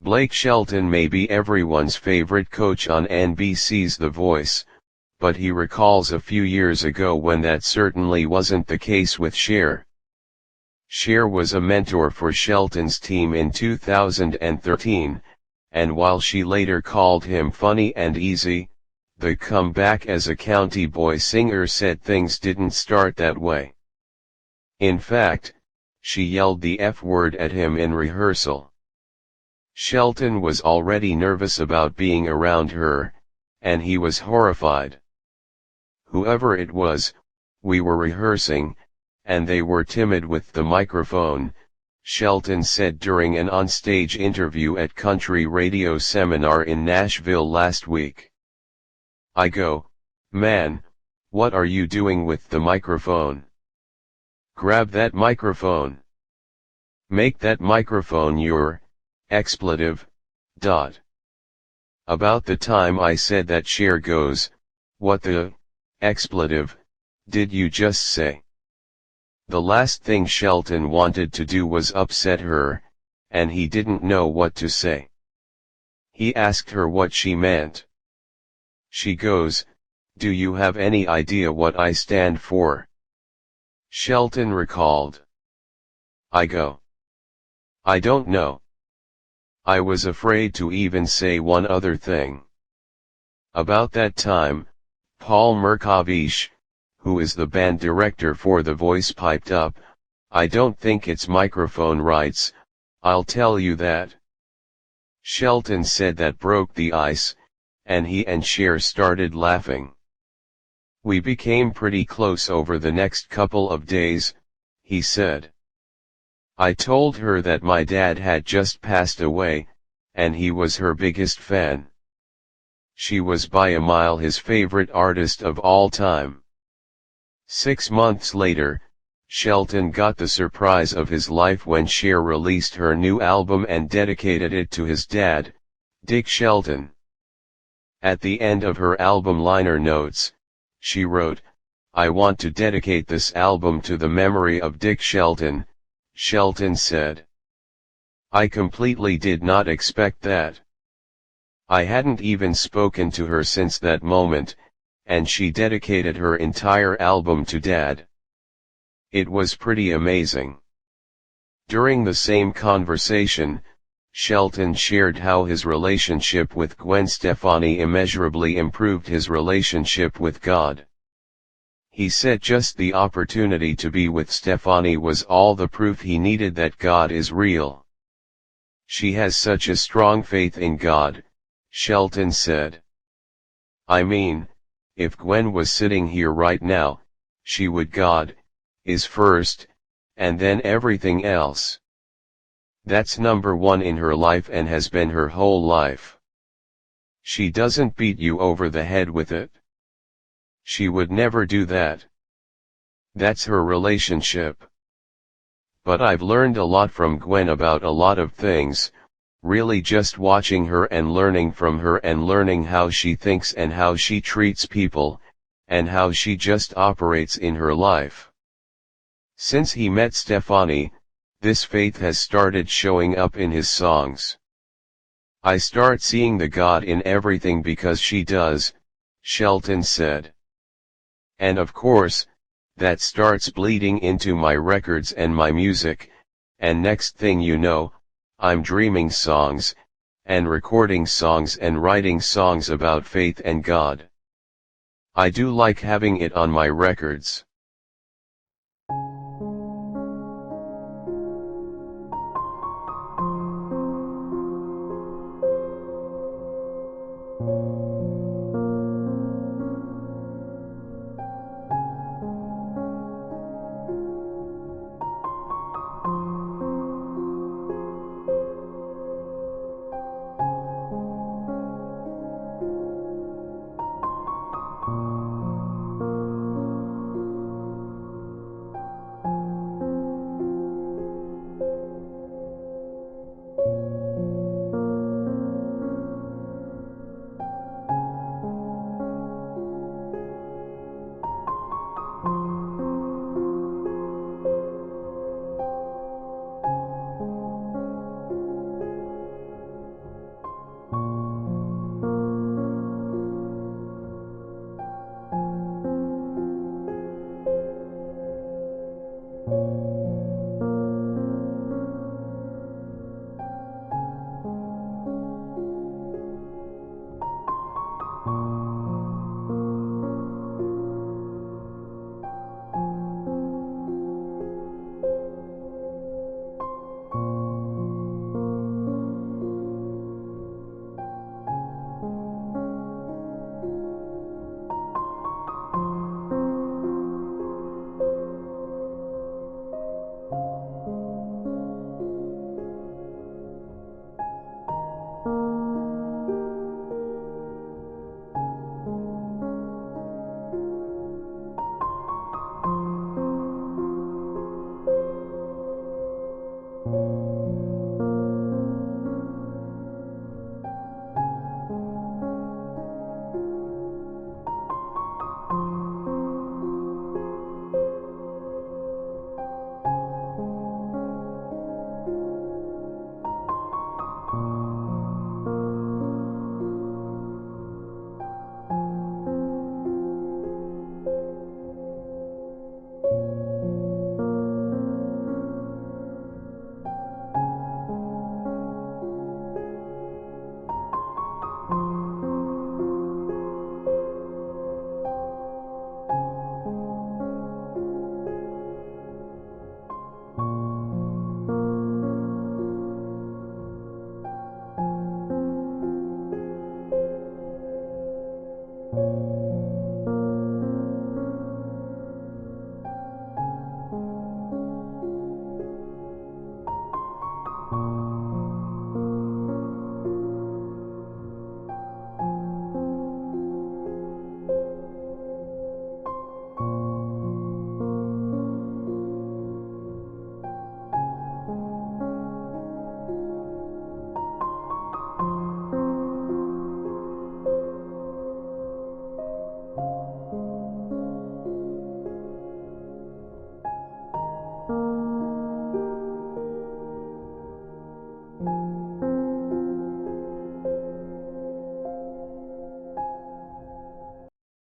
Blake Shelton may be everyone's favorite coach on NBC's The Voice, but he recalls a few years ago when that certainly wasn't the case with Cher. Cher was a mentor for Shelton's team in 2013, and while she later called him funny and easy, the comeback as a county boy singer said things didn't start that way. In fact, she yelled the F word at him in rehearsal. Shelton was already nervous about being around her, and he was horrified. Whoever it was, we were rehearsing, and they were timid with the microphone, Shelton said during an onstage interview at Country Radio Seminar in Nashville last week. I go, "Man, what are you doing with the microphone? Grab that microphone. Make that microphone your expletive." About the time I said that, Cher goes, "What the expletive did you just say?" The last thing Shelton wanted to do was upset her, and he didn't know what to say. He asked her what she meant. She goes, "Do you have any idea what I stand for?" Shelton recalled. I go, "I don't know. I was afraid to even say one other thing." About that time, Paul Merkavich, who is the band director for The Voice, piped up, "I don't think it's microphone rights, I'll tell you that." Shelton said that broke the ice, and he and Cher started laughing. "We became pretty close over the next couple of days," he said. "I told her that my dad had just passed away, and he was her biggest fan. She was by a mile his favorite artist of all time." 6 months later, Shelton got the surprise of his life when Cher released her new album and dedicated it to his dad, Dick Shelton. At the end of her album liner notes, she wrote, "I want to dedicate this album to the memory of Dick Shelton," Shelton said. "I completely did not expect that. I hadn't even spoken to her since that moment, and she dedicated her entire album to Dad. It was pretty amazing." During the same conversation, Shelton shared how his relationship with Gwen Stefani immeasurably improved his relationship with God. He said just the opportunity to be with Stefani was all the proof he needed that God is real. "She has such a strong faith in God," Shelton said. "I mean, if Gwen was sitting here right now, she would God is first, and then everything else. That's number one in her life and has been her whole life. She doesn't beat you over the head with it. She would never do that. That's her relationship. But I've learned a lot from Gwen about a lot of things, really just watching her and learning from her and learning how she thinks and how she treats people, and how she just operates in her life." Since he met Stefani, this faith has started showing up in his songs. "I start seeing the God in everything because she does," Shelton said. "And of course, that starts bleeding into my records and my music, and next thing you know, I'm dreaming songs, and recording songs and writing songs about faith and God. I do like having it on my records."